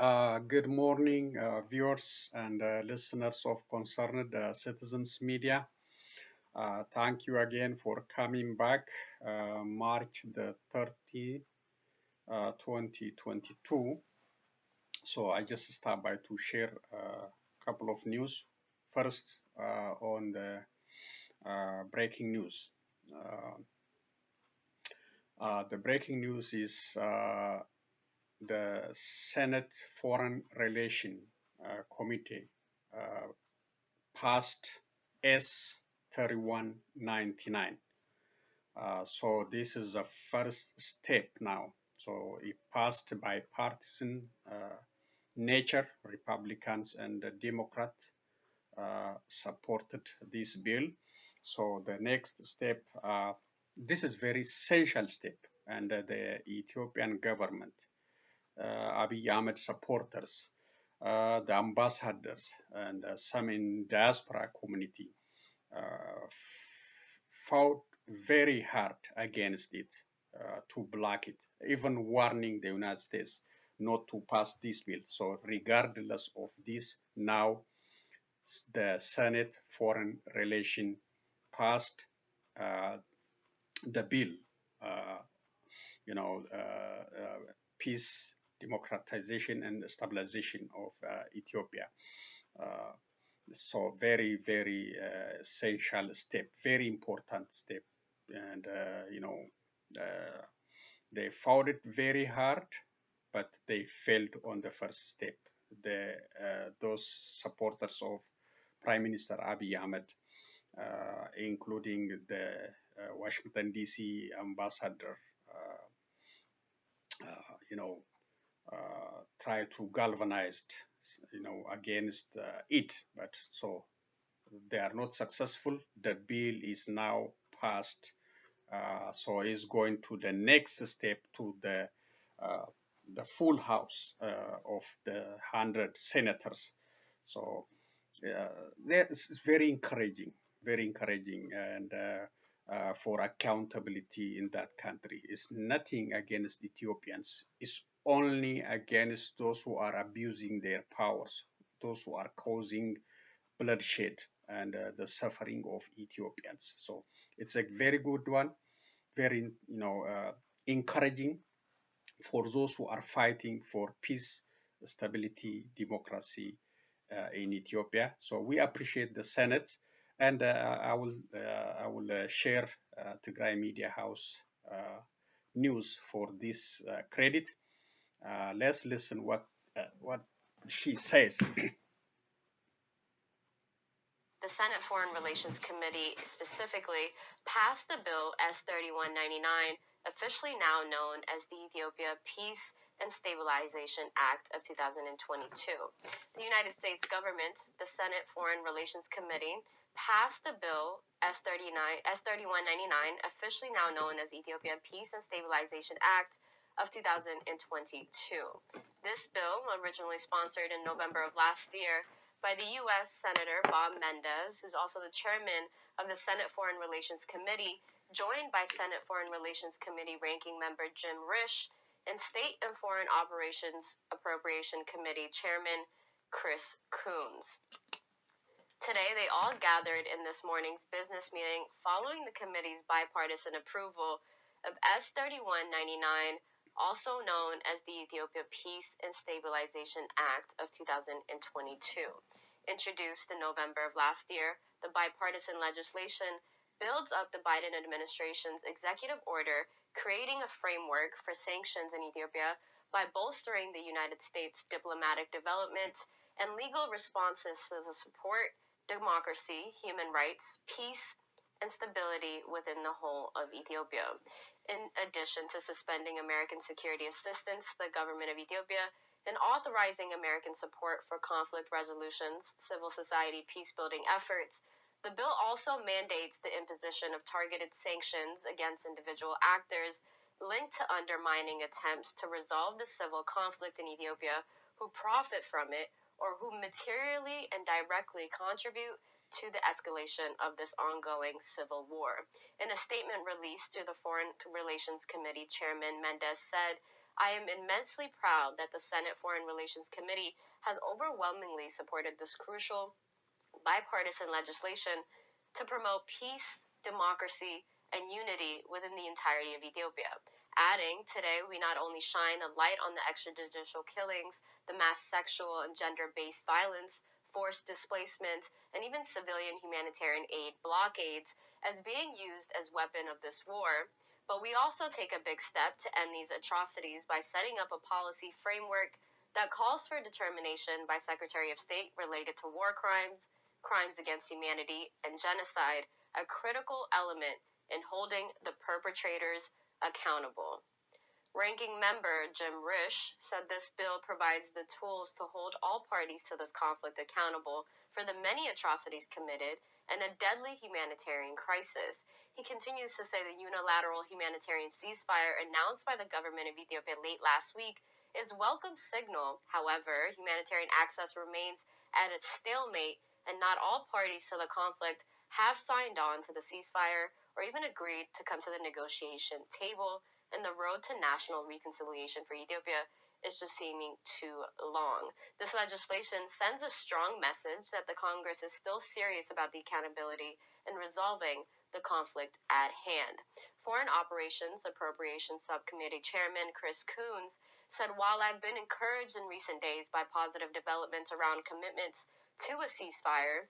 Good morning, viewers and listeners of Concerned Citizens Media. Thank you again for coming back. March the 30th, 2022. So I just start by to share a couple of news. First, on the breaking news. The breaking news is the Senate Foreign Relation Committee uh, passed S 3199. So this is the first step now. So it passed bipartisan nature. Republicans and the Democrats supported this bill. So the next step, this is very essential step, and the Ethiopian government, Abiy Ahmed supporters, the ambassadors, and some in diaspora community fought very hard against it to block it, even warning the United States not to pass this bill. So regardless of this, now the Senate Foreign Relation passed uh, the bill, uh, peace, democratization, and stabilization of Ethiopia. Uh, so very, very essential step, very important step, and they fought it very hard, but they failed on the first step. Those supporters of Prime Minister Abiy Ahmed, including the Washington D.C. ambassador, you know, try to galvanize, against it, but so they are not successful. The bill is now passed, so it's going to the next step to uh, the full House of the 100 senators. So it's very encouraging, and for accountability in that country. It's nothing against Ethiopians. It's only against those who are abusing their powers, those who are causing bloodshed and the suffering of Ethiopians. So it's a very good one, very encouraging for those who are fighting for peace, stability, democracy in Ethiopia. So we appreciate the Senate, and I will share Tigray Media House news for this credit. Let's listen what she says. The Senate Foreign Relations Committee specifically passed the bill S 3199, officially now known as the Ethiopia Peace and Stabilization Act of 2022. The United States government, the Senate Foreign Relations Committee, passed the bill S 3199, officially now known as Ethiopia Peace and Stabilization Act of 2022. This bill, originally sponsored in November of last year, by the U.S. Senator Bob Menendez, who's also the chairman of the Senate Foreign Relations Committee, joined by Senate Foreign Relations Committee ranking member Jim Risch and State and Foreign Operations Appropriation Committee Chairman Chris Coons. Today, they all gathered in this morning's business meeting following the committee's bipartisan approval of S 3199, also known as the Ethiopia Peace and Stabilization Act of 2022. Introduced in November of last year, the bipartisan legislation builds up the Biden administration's executive order creating a framework for sanctions in Ethiopia by bolstering the United States diplomatic development and legal responses to the support democracy, human rights, peace, and stability within the whole of Ethiopia. In addition to suspending American security assistance to the government of Ethiopia and authorizing American support for conflict resolutions, civil society peace-building efforts, the bill also mandates the imposition of targeted sanctions against individual actors linked to undermining attempts to resolve the civil conflict in Ethiopia who profit from it or who materially and directly contribute to the escalation of this ongoing civil war. In a statement released to the Foreign Relations Committee, Chairman Mendez said, I am immensely proud that the Senate Foreign Relations Committee has overwhelmingly supported this crucial bipartisan legislation to promote peace, democracy, and unity within the entirety of Ethiopia. Adding, today we not only shine a light on the extrajudicial killings, the mass sexual and gender based violence, forced displacement, and even civilian humanitarian aid blockades as being used as weapon of this war, but we also take a big step to end these atrocities by setting up a policy framework that calls for determination by Secretary of State related to war crimes, crimes against humanity, and genocide, a critical element in holding the perpetrators accountable. Ranking member Jim Risch said this bill provides the tools to hold all parties to this conflict accountable for the many atrocities committed and a deadly humanitarian crisis. He continues to say the unilateral humanitarian ceasefire announced by the government of Ethiopia late last week is a welcome signal. However, humanitarian access remains at its stalemate, and not all parties to the conflict have signed on to the ceasefire or even agreed to come to the negotiation table, and the road to national reconciliation for Ethiopia is just seeming too long. This legislation sends a strong message that the Congress is still serious about the accountability and resolving the conflict at hand. Foreign Operations Appropriations Subcommittee Chairman Chris Coons said, while I've been encouraged in recent days by positive developments around commitments to a ceasefire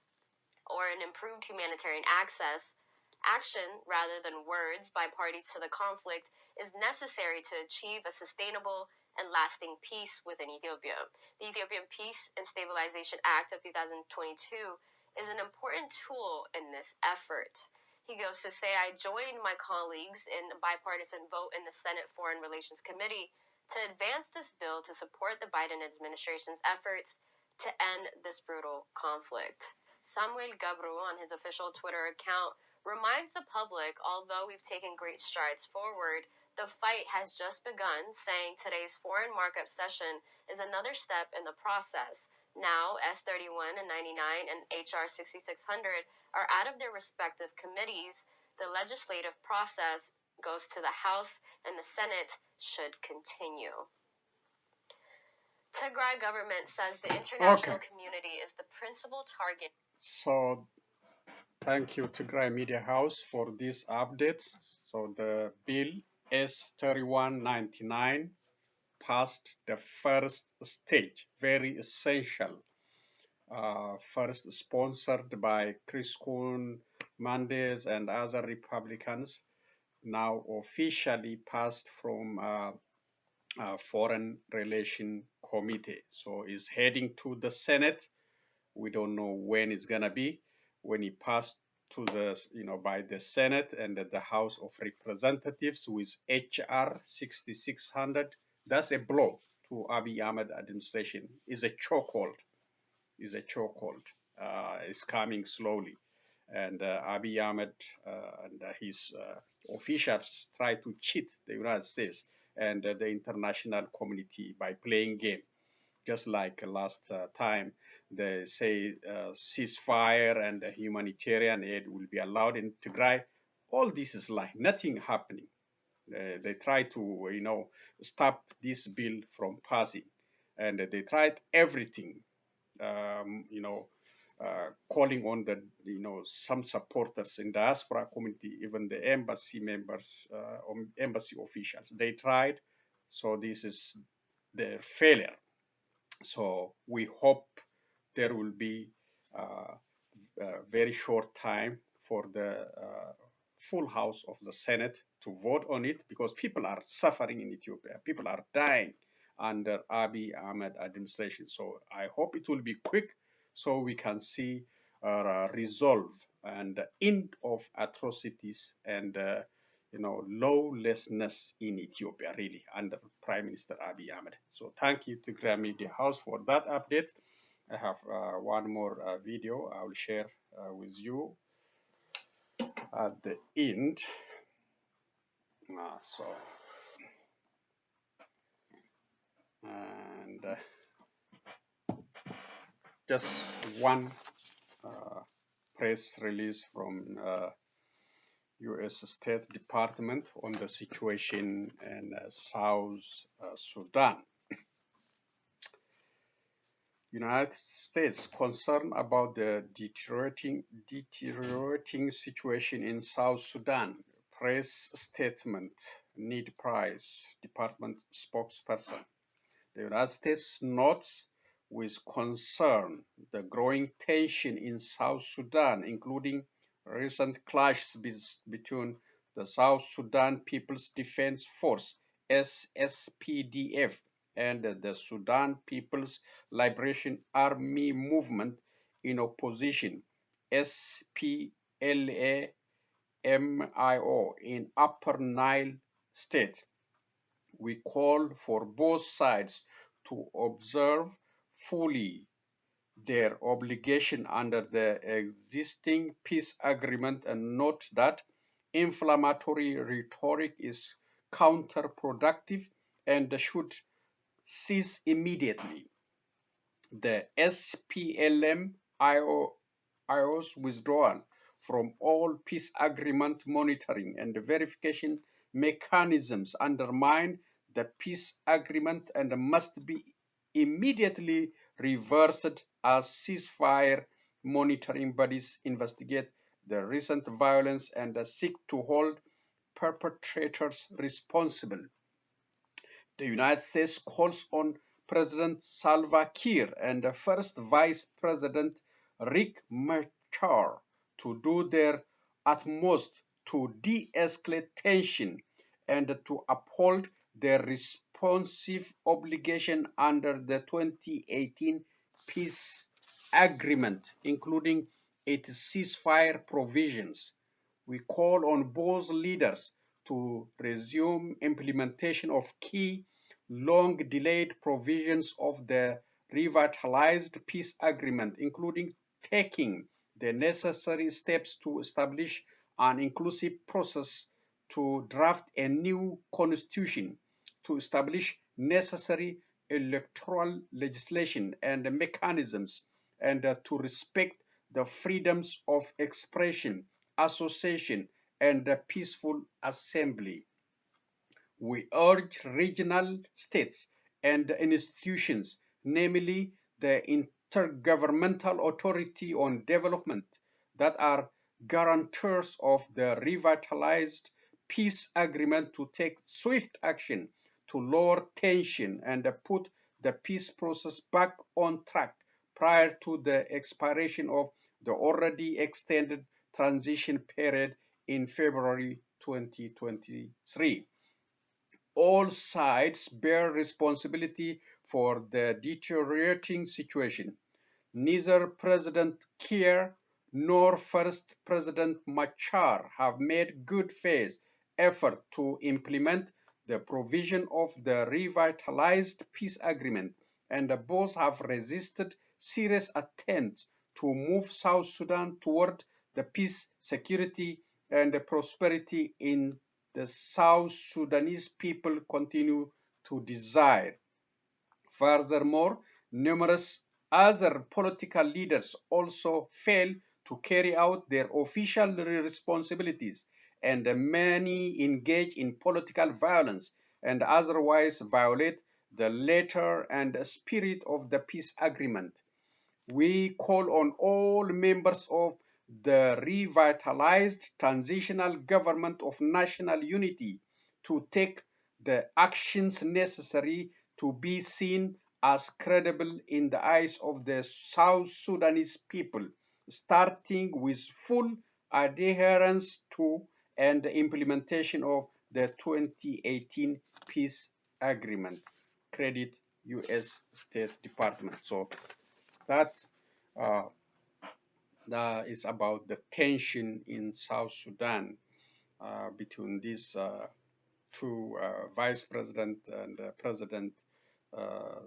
or an improved humanitarian action rather than words by parties to the conflict is necessary to achieve a sustainable and lasting peace within Ethiopia. The Ethiopian Peace and Stabilization Act of 2022 is an important tool in this effort. He goes to say, I joined my colleagues in a bipartisan vote in the Senate Foreign Relations Committee to advance this bill to support the Biden administration's efforts to end this brutal conflict. Samuel Gabru, on his official Twitter account, reminds the public, although we've taken great strides forward, the fight has just begun, saying today's foreign markup session is another step in the process. Now, S31 and 99 and HR 6600 are out of their respective committees. The legislative process goes to the House, and the Senate should continue. Tigray government says the international community is the principal target. So thank you, Tigray Media House, for this update. So the bill S3199 passed the first stage, very essential. First sponsored by Chris Coons, Mendes, and other Republicans, now officially passed from Foreign Relation Committee. So it's heading to the Senate. We don't know when it's gonna be. When it passed to the, by the Senate and the House of Representatives with HR 6600, that's a blow to Abiy Ahmed administration. Is a chokehold. Is a chokehold. It's coming slowly, and Abiy Ahmed and his officials try to cheat the United States and the international community by playing game. Just like last time, they say ceasefire and humanitarian aid will be allowed in Tigray. All this is like nothing happening. They try to, stop this bill from passing, and they tried everything, calling on the, some supporters in diaspora community, even the embassy members, embassy officials. They tried, so this is the failure. So we hope there will be a very short time for the full house of the Senate to vote on it, because people are suffering in Ethiopia. People are dying under Abiy Ahmed administration. So I hope it will be quick so we can see resolve and end of atrocities and lawlessness in Ethiopia, really, under Prime Minister Abiy Ahmed. So thank you to Tigray Media House for that update. I have one more video I will share with you at the end. And just one press release from U.S. State Department on the situation in South Sudan. United States concerned about the deteriorating situation in South Sudan. Press statement, Ned Price, Department spokesperson. The United States notes with concern the growing tension in South Sudan, including recent clashes between the South Sudan People's Defense Force (SSPDF) and the Sudan People's Liberation Army movement in opposition (SPLA-MIO) in Upper Nile State. We call for both sides to observe fully their obligation under the existing peace agreement and note that inflammatory rhetoric is counterproductive and should cease immediately. The SPLM-IO's withdrawal from all peace agreement monitoring and verification mechanisms undermine the peace agreement and must be immediately reversed as ceasefire monitoring bodies investigate the recent violence and seek to hold perpetrators responsible. The United States calls on President Salva Kiir and First Vice President Riek Machar to do their utmost to de-escalate tension and to uphold their responsive obligation under the 2018 peace agreement, including its ceasefire provisions. We call on both leaders to resume implementation of key long-delayed provisions of the revitalized peace agreement, including taking the necessary steps to establish an inclusive process to draft a new constitution, to establish necessary electoral legislation and mechanisms, and to respect the freedoms of expression, association, and peaceful assembly. We urge regional states and institutions, namely the Intergovernmental Authority on Development, that are guarantors of the revitalized peace agreement, to take swift action to lower tension and put the peace process back on track prior to the expiration of the already extended transition period in February 2023. All sides bear responsibility for the deteriorating situation. Neither President Kiir nor First President Machar have made good faith effort to implement the provision of the revitalized peace agreement, and both have resisted serious attempts to move South Sudan toward the peace, security, and prosperity in the South Sudanese people continue to desire. Furthermore, numerous other political leaders also fail to carry out their official responsibilities, and many engage in political violence and otherwise violate the letter and spirit of the peace agreement. We call on all members of the revitalized transitional government of national unity to take the actions necessary to be seen as credible in the eyes of the South Sudanese people, starting with full adherence to and implementation of the 2018 peace agreement. Credit U.S. State Department. So uh, that is about the tension in South Sudan between these two vice president and president. Uh,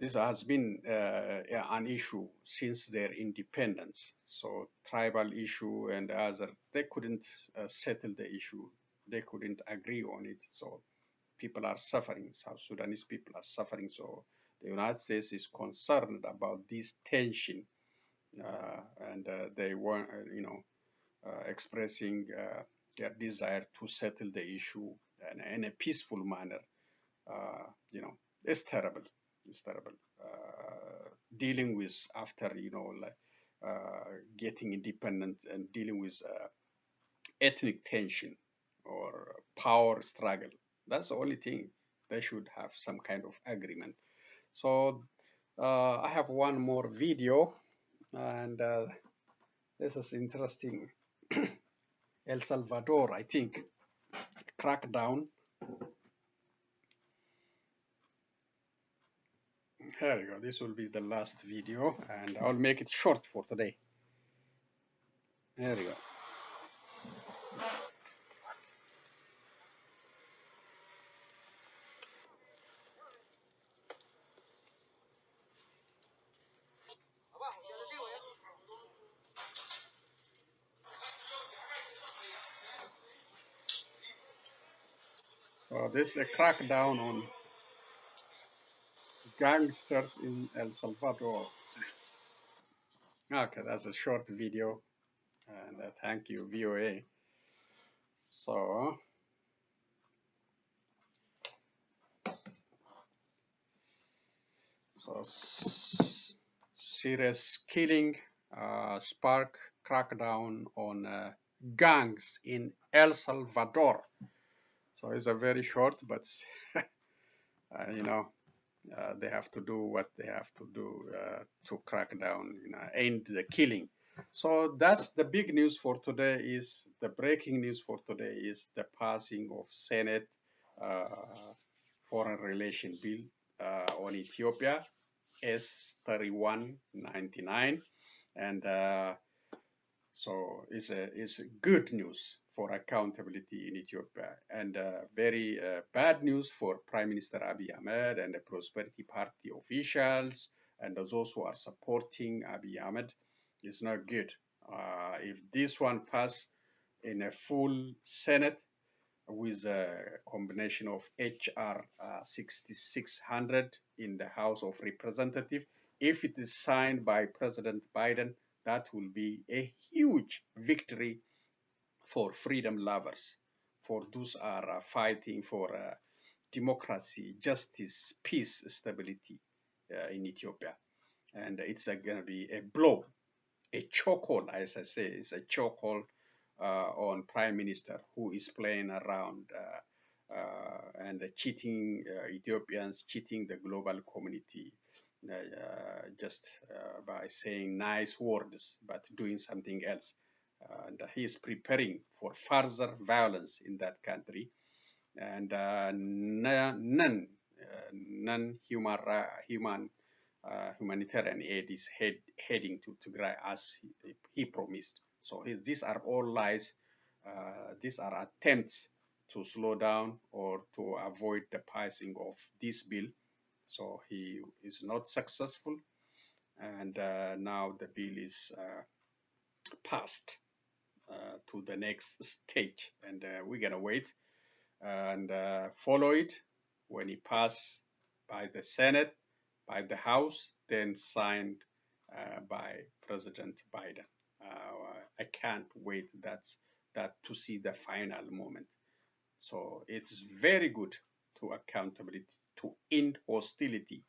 this has been an issue since their independence. So tribal issue and other, they couldn't settle the issue. They couldn't agree on it. So people are suffering. South Sudanese people are suffering. So the United States is concerned about this tension, and they want, expressing their desire to settle the issue in a peaceful manner. It's terrible. It's terrible. Dealing with after like getting independent and dealing with ethnic tension or power struggle. That's the only thing. They should have some kind of agreement. So I have one more video, and this is interesting. El Salvador, I think, crackdown. Here you go. This will be the last video, and I'll make it short for today. There you go. So this is a crackdown on gangsters in El Salvador. Okay, that's a short video, and thank you, VOA. So serious killing, spark crackdown on gangs in El Salvador. So it's a very short, but they have to do what they have to do to crack down, end the killing. So that's the big news for today. Is the breaking news for today is the passing of Senate Foreign Relation Bill on Ethiopia, S3199, and so it's good news for accountability in Ethiopia, and very bad news for Prime Minister Abiy Ahmed and the Prosperity Party officials and those who are supporting Abiy Ahmed. It's not good. If this one pass in a full Senate with a combination of HR 6600 in the House of Representatives, if it is signed by President Biden, that will be a huge victory for freedom lovers, for those are fighting for democracy, justice, peace, stability in Ethiopia. And it's going to be a blow, a chokehold, as I say, it's a chokehold on Prime Minister who is playing around and cheating Ethiopians, cheating the global community just by saying nice words but doing something else. And he is preparing for further violence in that country, and humanitarian aid is heading to Tigray as he promised. So these are all lies. These are attempts to slow down or to avoid the passing of this bill. So he is not successful, and now the bill is passed to the next stage, and we're gonna wait and follow it when it passes by the Senate, by the House, then signed by President Biden. I can't wait that to see the final moment. So it's very good to accountability, to end hostility,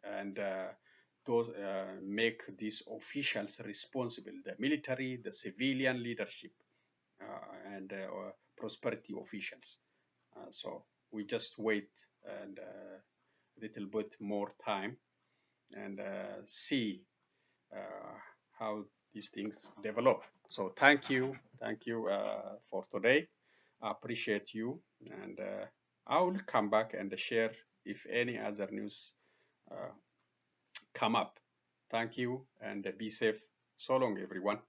and make these officials responsible, the military, the civilian leadership, and prosperity officials. So we just wait and a little bit more time and see how these things develop. So thank you for today. I appreciate you, and I will come back and share if any other news come up. Thank you, and be safe. So long, everyone.